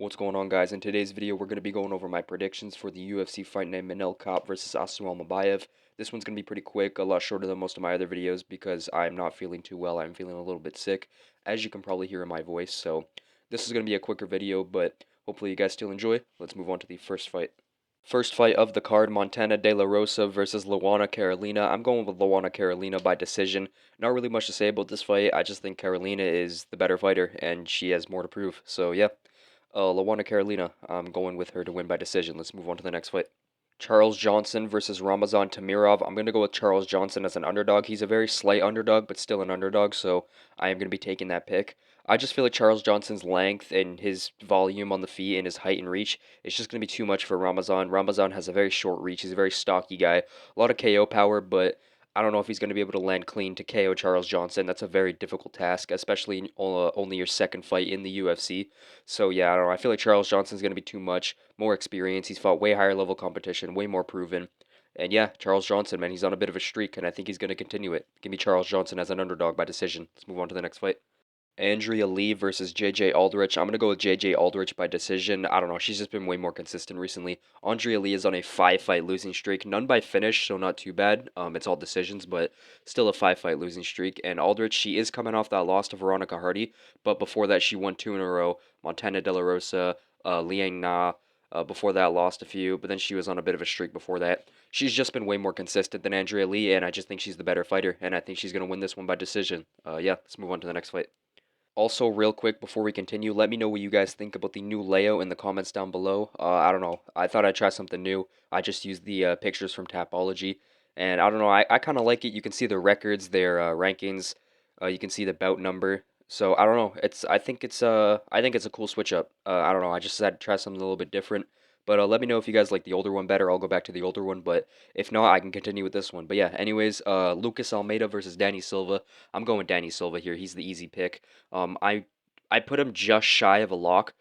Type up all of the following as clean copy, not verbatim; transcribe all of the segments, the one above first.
What's going on, guys? In today's video, we're going to be going over my predictions for the UFC fight night Manel Kape versus Almabaev. This one's going to be pretty quick, a lot shorter than most of my other videos because I'm not feeling too well. I'm feeling a little bit sick, as you can probably hear in my voice. So this is going to be a quicker video, but hopefully you guys still enjoy. Let's move on to the first fight. First fight of the card, Montana De La Rosa versus Luana Carolina. I'm going with Luana Carolina by decision. Not really much to say about this fight. I just think Carolina is the better fighter, and she has more to prove. So yeah, Luana Carolina, I'm going with her to win by decision. Let's move on to the next fight. Charles Johnson versus Ramazan Tamirov. I'm going to go with Charles Johnson as an underdog. He's a very slight underdog, but still an underdog, so I am going to be taking that pick. I just feel like Charles Johnson's length and his volume on the feet and his height and reach is just going to be too much for Ramazan. Ramazan has a very short reach. He's a very stocky guy. A lot of KO power, but I don't know if he's going to be able to land clean to KO Charles Johnson. That's a very difficult task, especially in only your second fight in the UFC. So yeah, I don't know. I feel like Charles Johnson's going to be too much. More experience. He's fought way higher level competition, way more proven. And yeah, Charles Johnson, man, he's on a bit of a streak, and I think he's going to continue it. Give me Charles Johnson as an underdog by decision. Let's move on to the next fight. Andrea Lee versus JJ Aldrich. I'm going to go with JJ Aldrich by decision. I don't know. She's just been way more consistent recently. Andrea Lee is on a 5-fight losing streak. None by finish, so not too bad. It's all decisions, but still a 5-fight losing streak. And Aldrich, she is coming off that loss to Veronica Hardy, but before that, she won 2 in a row. Montana De La Rosa, Liang Na. Before that, lost a few, but then she was on a bit of a streak before that. She's just been way more consistent than Andrea Lee, and I just think she's the better fighter, and I think she's going to win this one by decision. Yeah, let's move on to the next fight. Also, real quick before we continue, let me know what you guys think about the new layout in the comments down below. I don't know. I thought I'd try something new. I just used the pictures from Tapology, and I don't know. I kind of like it. You can see the records, their rankings. You can see the bout number. So I don't know. I think it's a cool switch up. I don't know. I just had to try something a little bit different. But let me know if you guys like the older one better. I'll go back to the older one. But if not, I can continue with this one. But yeah, anyways, Lucas Almeida versus Danny Silva. I'm going Danny Silva here. He's the easy pick. Um, I I put him just shy of a lock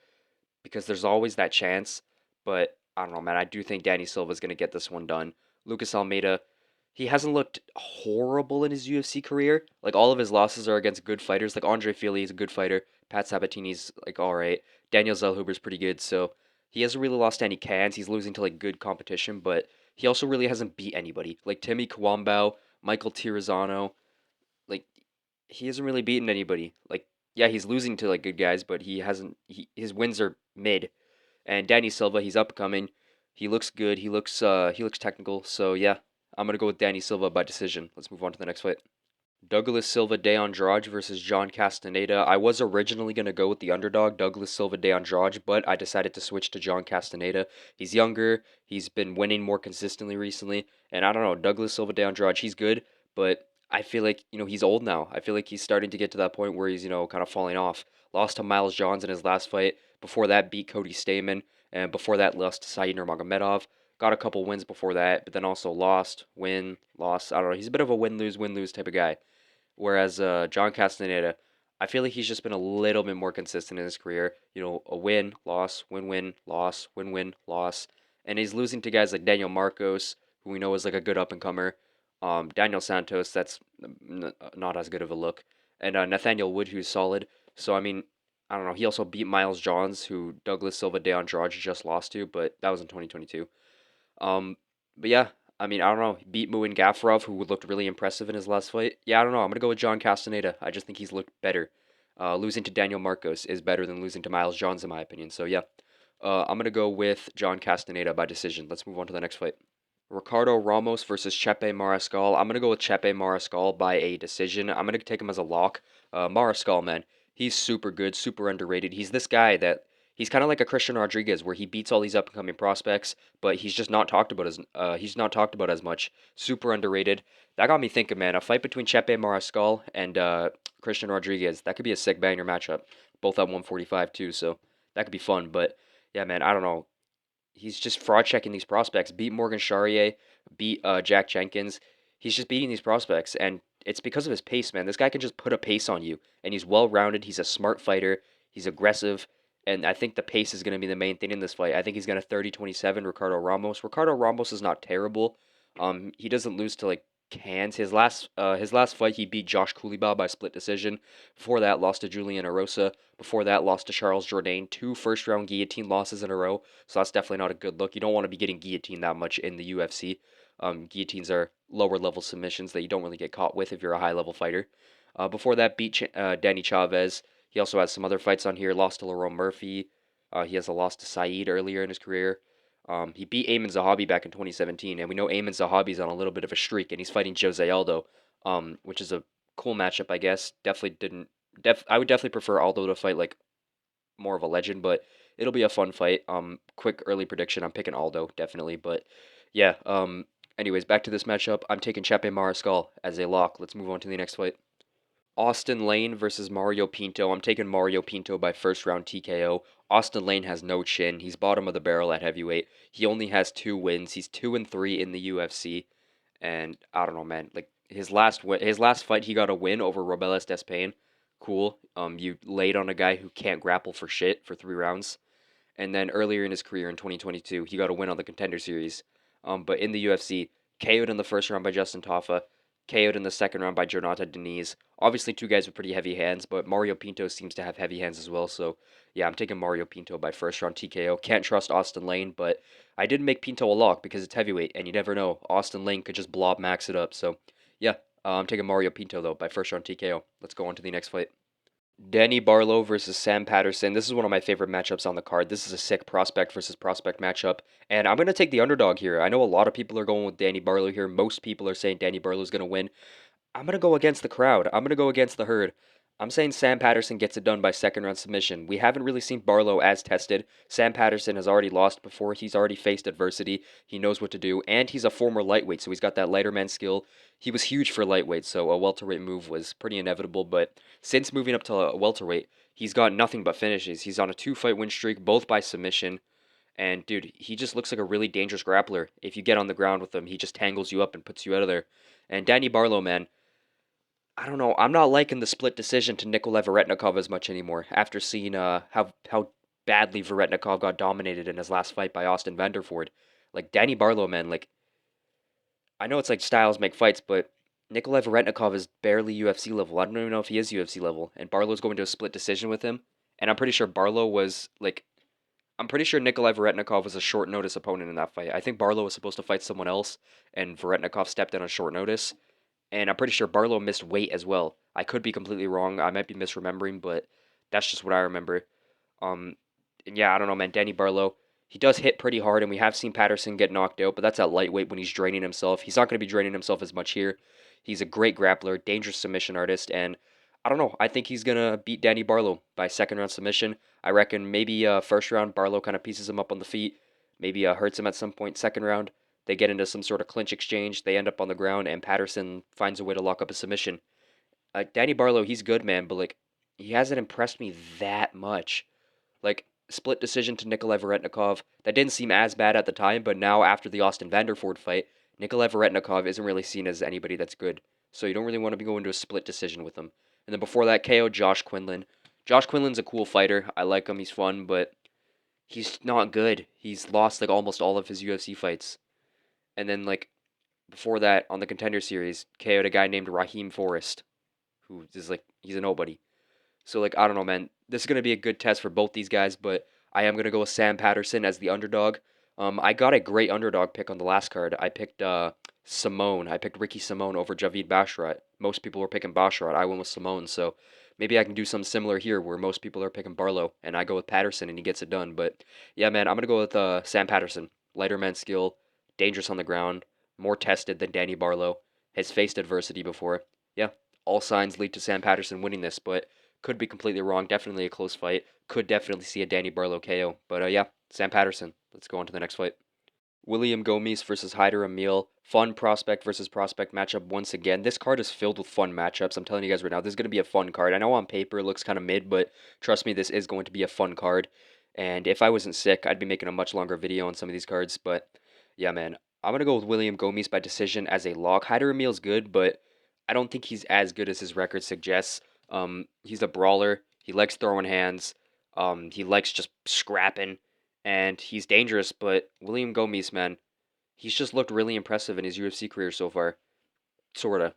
because there's always that chance, but I don't know, man. I do think Danny Silva's gonna get this one done. Lucas Almeida, he hasn't looked horrible in his UFC career. Like all of his losses are against good fighters. Like Andre Fili is a good fighter. Pat Sabatini's like all right. Daniel Zellhuber's pretty good. So he hasn't really lost any cans. He's losing to like good competition, but he also really hasn't beat anybody. Like Timmy Kwambao, Michael Tirizano, like he hasn't really beaten anybody. Like yeah, he's losing to like good guys, but he hasn't. His wins are mid. And Danny Silva, he's upcoming. He looks good. He looks technical. So yeah, I'm gonna go with Danny Silva by decision. Let's move on to the next fight. Douglas Silva de Andrade versus John Castaneda. I was originally going to go with the underdog, Douglas Silva de Andrade, but I decided to switch to John Castaneda. He's younger, he's been winning more consistently recently, and I don't know, Douglas Silva de Andrade, he's good, but I feel like, he's old now. I feel like he's starting to get to that point where he's, kind of falling off. Lost to Miles Johns in his last fight. Before that, beat Cody Stamann, and before that, lost to Said Nurmagomedov. Got a couple wins before that, but then also lost, win, lost. I don't know. He's a bit of a win lose type of guy. Whereas John Castaneda, I feel like he's just been a little bit more consistent in his career. A win, loss, win, loss, win, loss. And he's losing to guys like Daniel Marcos, who we know is like a good up and comer. Daniel Santos, that's not as good of a look. And Nathaniel Wood, who's solid. So, I mean, I don't know. He also beat Miles Johns, who Douglas Silva de Andrade just lost to, but that was in 2022. Um, but yeah, I mean, I don't know. He beat Muin Gafurov, who looked really impressive in his last fight. Yeah, I don't know. I'm gonna go with John Castaneda. I just think he's looked better. Losing to Daniel Marcos is better than losing to Miles Johns, in my opinion. So yeah, I'm gonna go with John Castaneda by decision. Let's move on to the next fight. Ricardo Ramos versus Chepe Mariscal. I'm gonna go with Chepe Mariscal by a decision. I'm gonna take him as a lock. Mariscal, man, he's super good, super underrated. He's this guy that he's kind of like a Christian Rodriguez, where he beats all these up and coming prospects, but he's not talked about as much. Super underrated. That got me thinking, man. A fight between Chepe Mariscal and Christian Rodriguez, that could be a sick banger matchup. Both at 145 too, so that could be fun. But yeah, man, I don't know, he's just fraud checking these prospects. Beat Morgan Charrier, beat Jack Jenkins. He's just beating these prospects, and it's because of his pace, man. This guy can just put a pace on you, and he's well rounded. He's a smart fighter. He's aggressive, and I think the pace is going to be the main thing in this fight. I think he's going to 30-27 Ricardo Ramos. Ricardo Ramos is not terrible. He doesn't lose to like hands. His last fight he beat Josh Kulibah by split decision. Before that, lost to Julian Erosa. Before that, lost to Charles Jourdain. Two first round guillotine losses in a row. So that's definitely not a good look. You don't want to be getting guillotined that much in the UFC. Guillotines are lower level submissions that you don't really get caught with if you're a high level fighter. Before that, beat Danny Chavez. He also has some other fights on here. Lost to Lerone Murphy. He has a loss to Saeed earlier in his career. He beat Ayman Zahabi back in 2017, and we know Ayman Zahabi's on a little bit of a streak, and he's fighting Jose Aldo, which is a cool matchup, I guess. Definitely didn't. I would definitely prefer Aldo to fight like more of a legend, but it'll be a fun fight. Quick early prediction: I'm picking Aldo definitely, but yeah. Anyways, back to this matchup. I'm taking Chepe Mariscal as a lock. Let's move on to the next fight. Austin Lane versus Mario Pinto. I'm taking Mario Pinto by first round TKO. Austin Lane has no chin. He's bottom of the barrel at heavyweight. He only has 2 wins. He's 2-3 in the UFC, and I don't know, man. Like his last fight, he got a win over Robeles Despain. Cool. You laid on a guy who can't grapple for shit for 3 rounds. And then earlier in his career in 2022, he got a win on the Contender Series. But in the UFC, KO'd in the first round by Justin Taffa, KO'd in the second round by Jonathan Deniz. Obviously, two guys with pretty heavy hands, but Mario Pinto seems to have heavy hands as well. So, yeah, I'm taking Mario Pinto by first round TKO. Can't trust Austin Lane, but I did make Pinto a lock because it's heavyweight, and you never know. Austin Lane could just blob max it up. So, yeah, I'm taking Mario Pinto, though, by first round TKO. Let's go on to the next fight. Danny Barlow versus Sam Patterson. This is one of my favorite matchups on the card. This is a sick prospect versus prospect matchup. And I'm going to take the underdog here. I know a lot of people are going with Danny Barlow here. Most people are saying Danny Barlow is going to win. I'm going to go against the crowd. I'm going to go against the herd. I'm saying Sam Patterson gets it done by second round submission. We haven't really seen Barlow as tested. Sam Patterson has already lost before. He's already faced adversity. He knows what to do. And he's a former lightweight, so he's got that lighter man skill. He was huge for lightweight, so a welterweight move was pretty inevitable. But since moving up to a welterweight, he's got nothing but finishes. He's on a 2 fight win streak, both by submission. And dude, he just looks like a really dangerous grappler. If you get on the ground with him, he just tangles you up and puts you out of there. And Danny Barlow, man, I don't know. I'm not liking the split decision to Nikolai Varetnikov as much anymore after seeing how badly Varetnikov got dominated in his last fight by Austin Vanderford. Like Danny Barlow, man. Like I know it's like styles make fights, but Nikolai Varetnikov is barely UFC level. I don't even know if he is UFC level. And Barlow's going to a split decision with him. And I'm pretty sure Barlow was like I'm pretty sure Nikolai Varetnikov was a short notice opponent in that fight. I think Barlow was supposed to fight someone else, and Varetnikov stepped in on short notice. And I'm pretty sure Barlow missed weight as well. I could be completely wrong. I might be misremembering, but that's just what I remember. Um, and yeah, I don't know, man. Danny Barlow, he does hit pretty hard, and we have seen Patterson get knocked out, but that's at lightweight when he's draining himself. He's not going to be draining himself as much here. He's a great grappler, dangerous submission artist, and I don't know. I think he's gonna beat Danny Barlow by second round submission. I reckon maybe first round Barlow kind of pieces him up on the feet, maybe hurts him at some point. Second round, they get into some sort of clinch exchange. They end up on the ground, and Patterson finds a way to lock up a submission. Danny Barlow, he's good, man, but like he hasn't impressed me that much. Like split decision to Nikolai Varetnikov, that didn't seem as bad at the time, but now after the Austin Vanderford fight, Nikolai Varetnikov isn't really seen as anybody that's good. So you don't really want to be going to a split decision with him. And then before that, KO Josh Quinlan. Josh Quinlan's a cool fighter. I like him. He's fun, but he's not good. He's lost like almost all of his UFC fights. And then like before that, on the Contender Series, KO'd a guy named Raheem Forrest, who is like he's a nobody. So like I don't know, man. This is gonna be a good test for both these guys, but I am gonna go with Sam Patterson as the underdog. I got a great underdog pick on the last card. I picked Simone. I picked Ricky Simone over Javid Basharat. Most people were picking Basharat. I went with Simone. So maybe I can do something similar here, where most people are picking Barlow, and I go with Patterson, and he gets it done. But yeah, man, I'm gonna go with Sam Patterson. Lighter man skill, dangerous on the ground, more tested than Danny Barlow. Has faced adversity before. Yeah, all signs lead to Sam Patterson winning this, but could be completely wrong. Definitely a close fight. Could definitely see a Danny Barlow KO. But yeah, Sam Patterson. Let's go on to the next fight. William Gomes versus Hyder Emil. Fun prospect versus prospect matchup once again. This card is filled with fun matchups. I'm telling you guys right now, this is going to be a fun card. I know on paper it looks kind of mid, but trust me, this is going to be a fun card. And if I wasn't sick, I'd be making a much longer video on some of these cards. But yeah, man, I'm going to go with William Gomes by decision as a lock. Hyder Emil's good, but I don't think he's as good as his record suggests. He's a brawler. He likes throwing hands. He likes just scrapping, and he's dangerous. But William Gomes, man, he's just looked really impressive in his UFC career so far. Sorta.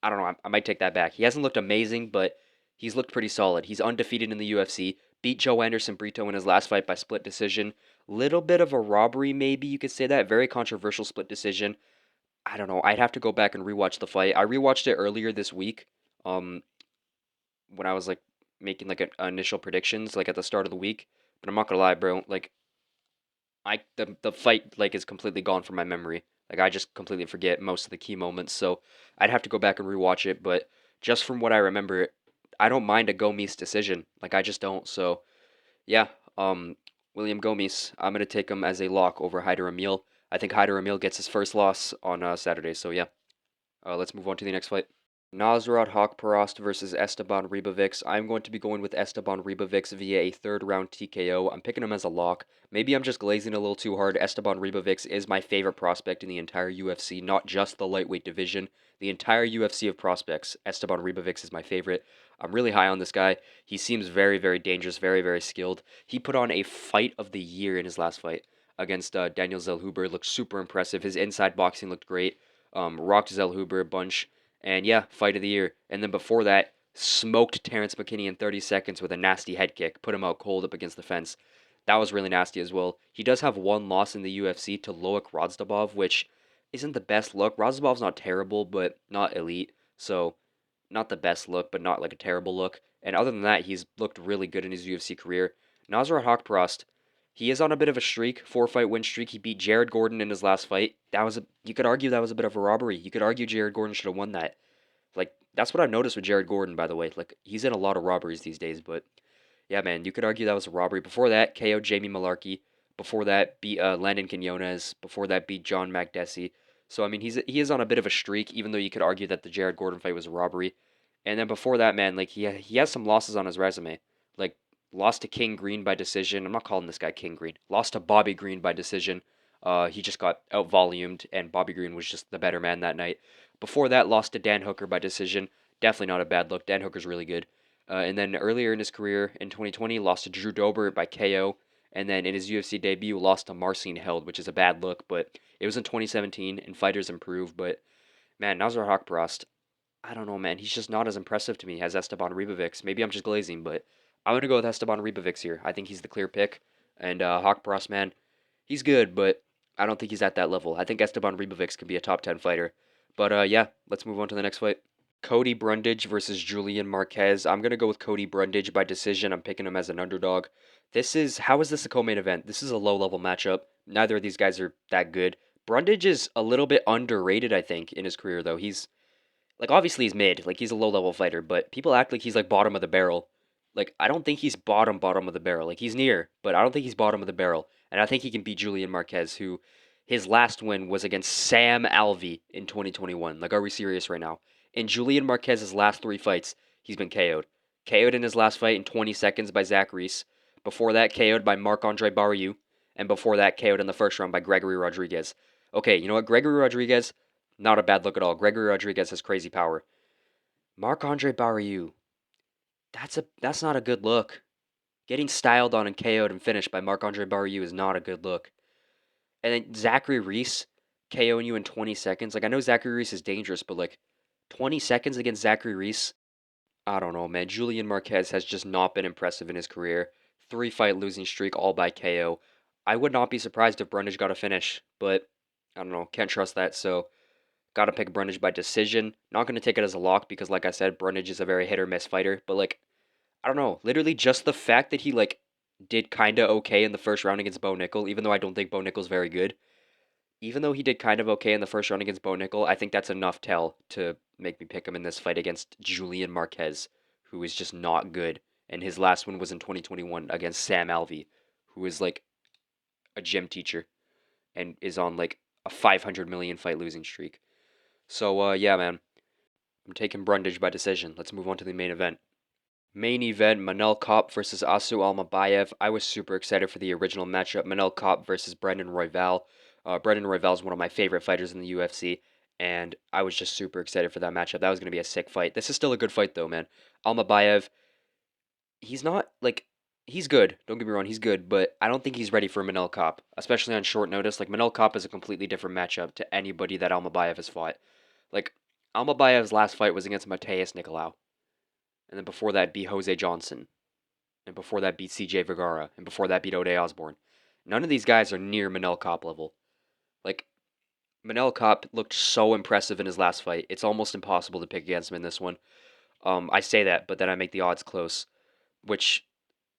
I don't know. I might take that back. He hasn't looked amazing, but he's looked pretty solid. He's undefeated in the UFC. Beat Joe Anderson Brito in his last fight by split decision. Little bit of a robbery, maybe you could say that. Very controversial split decision. I don't know. I'd have to go back and rewatch the fight. I rewatched it earlier this week. Um, when I was like making like initial predictions, like at the start of the week. But I'm not gonna lie, bro. Like the fight like is completely gone from my memory. Like I just completely forget most of the key moments. So I'd have to go back and rewatch it. But just from what I remember, I don't mind a Gomes decision. Like I just don't. So yeah, William Gomes. I'm gonna take him as a lock over Hyder Emil. I think Hyder Emil gets his first loss on Saturday. So yeah, let's move on to the next fight. Nasrat Haqparast versus Esteban Ribovics. I'm going to be going with Esteban Ribovics via a third round TKO. I'm picking him as a lock. Maybe I'm just glazing a little too hard. Esteban Ribovics is my favorite prospect in the entire UFC, not just the lightweight division. The entire UFC of prospects, Esteban Ribovics is my favorite. I'm really high on this guy. He seems very, very dangerous, very, very skilled. He put on a fight of the year in his last fight against Daniel Zellhuber. Looked super impressive. His inside boxing looked great. Rocked Zellhuber a bunch. And yeah, fight of the year. And then before that, smoked Terrence McKinney in 30 seconds with a nasty head kick, put him out cold up against the fence. That was really nasty as well. He does have one loss in the UFC to Loic Rozdabov, which isn't the best look. Rozdabov's not terrible, but not elite. So, not the best look, but not like a terrible look. And other than that, he's looked really good in his UFC career. Nasrat Haqparast, he is on a bit of a streak, 4-fight win streak. He beat Jared Gordon in his last fight. You could argue that was a bit of a robbery. You could argue Jared Gordon should have won that. Like that's what I've noticed with Jared Gordon, by the way. Like he's in a lot of robberies these days, but yeah, man, you could argue that was a robbery. Before that, KO'd Jamie Malarkey. Before that, beat Landon Quinones. Before that, beat John Makdessi. So I mean, he is on a bit of a streak, even though you could argue that the Jared Gordon fight was a robbery. And then before that, man, like he has some losses on his resume. Like lost to King Green by decision. I'm not calling this guy King Green. Lost to Bobby Green by decision. He just got out volumed, and Bobby Green was just the better man that night. Before that, lost to Dan Hooker by decision. Definitely not a bad look. Dan Hooker's really good. And then earlier in his career, in 2020, lost to Drew Dober by KO. And then in his UFC debut, lost to Marcin Held, which is a bad look, but it was in 2017, and fighters improve. But man, Nasrat Haqparast, I don't know, man. He's just not as impressive to me as Esteban Ribovics. Maybe I'm just glazing, but I'm going to go with Esteban Ribovics here. I think he's the clear pick. And Haqparast, man, he's good, but I don't think he's at that level. I think Esteban Ribovics can be a top 10 fighter. But yeah, let's move on to the next fight. Cody Brundage versus Julian Marquez. I'm gonna go with Cody Brundage by decision. I'm picking him as an underdog. How is this a co-main event? This is a low-level matchup. Neither of these guys are that good. Brundage is a little bit underrated, I think, in his career though. He's like obviously he's mid, like he's a low-level fighter, but people act like he's like bottom of the barrel. Like I don't think he's bottom of the barrel. Like he's near, but I don't think he's bottom of the barrel. And I think he can beat Julian Marquez, who his last win was against Sam Alvey in 2021. Like, are we serious right now? In Julian Marquez's last three fights, he's been KO'd. KO'd in his last fight in 20 seconds by Zach Reese. Before that, KO'd by Marc-Andre Barriou. And before that, KO'd in the first round by Gregory Rodriguez. Okay, you know what? Gregory Rodriguez, not a bad look at all. Gregory Rodriguez has crazy power. Marc-Andre Barriou, that's not a good look. Getting styled on and KO'd and finished by Marc-Andre Barriou is not a good look. And then Zachary Reese KOing you in 20 seconds. Like, I know Zachary Reese is dangerous, but like 20 seconds against Zachary Reese, I don't know, man. Julian Marquez has just not been impressive in his career. 3-fight losing streak, all by KO. I would not be surprised if Brundage got a finish, but I don't know. Can't trust that, so gotta pick Brundage by decision. Not gonna take it as a lock because, like I said, Brundage is a very hit or miss fighter, but like, I don't know. Literally, just the fact that he like did kinda okay in the first round against Bo Nickel, even though I don't think Bo Nickel's very good. Even though he did kind of okay in the first round against Bo Nickel, I think that's enough tell to make me pick him in this fight against Julian Marquez, who is just not good. And his last one was in 2021 against Sam Alvey, who is like a gym teacher and is on like a 500 million fight losing streak. So yeah, man, I'm taking Brundage by decision. Let's move on to the main event. Main event, Manel Kape versus Asu Almabaev. I was super excited for the original matchup, Manel Kape versus Brendan Royval. Brendan Royval is one of my favorite fighters in the UFC, and I was just super excited for that matchup. That was going to be a sick fight. This is still a good fight, though, man. Almabaev, he's not, like, he's good. Don't get me wrong, he's good, but I don't think he's ready for Manel Kape, especially on short notice. Like, Manel Kape is a completely different matchup to anybody that Almabaev has fought. Like, Almabaev's last fight was against Mateus Nicolau, and then before that beat Jose Johnson, and before that beat CJ Vergara, and before that beat O'Day Osborne. None of these guys are near Manel Kopp level. Like, Manel Kopp looked so impressive in his last fight. It's almost impossible to pick against him in this one. I say that, but then I make the odds close, which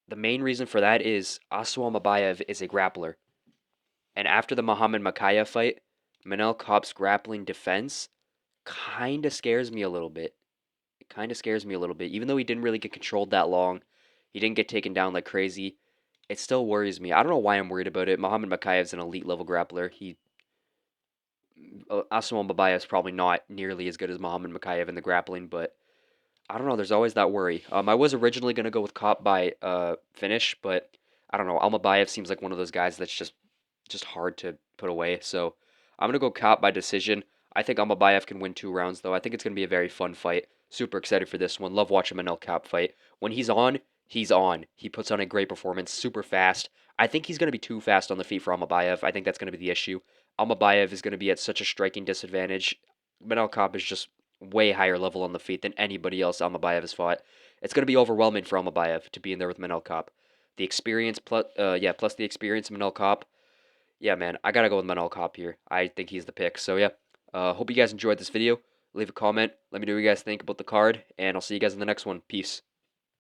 the main reason for that is Asu Almabaev is a grappler. And after the Muhammad Makaya fight, Manel Kopp's grappling defense kind of scares me a little bit. It kind of scares me a little bit. Even though he didn't really get controlled that long, he didn't get taken down like crazy. It still worries me. I don't know why I'm worried about it. Muhammad Makaya is an elite level grappler. Asamoah Mabaya is probably not nearly as good as Muhammad Makayev in the grappling, but I don't know. There's always that worry. I was originally gonna go with Kopp by finish, but I don't know. Almabaev seems like one of those guys that's just hard to put away. So I'm gonna go Kopp by decision. I think Almabaev can win 2 rounds though. I think it's gonna be a very fun fight. Super excited for this one. Love watching Manel Kopp fight. When he's on, he's on. He puts on a great performance. Super fast. I think he's gonna be too fast on the feet for Almabaev. I think that's gonna be the issue. Almabaev is gonna be at such a striking disadvantage. Manel Kopp is just way higher level on the feet than anybody else Almabaev has fought. It's going to be overwhelming for Almabaev to be in there with Manel Kopp. The experience plus the experience of Manel Kopp. Yeah, man, I gotta go with Manel Kopp here. I think he's the pick. So yeah, hope you guys enjoyed this video. Leave a comment. Let me know what you guys think about the card, and I'll see you guys in the next one. Peace.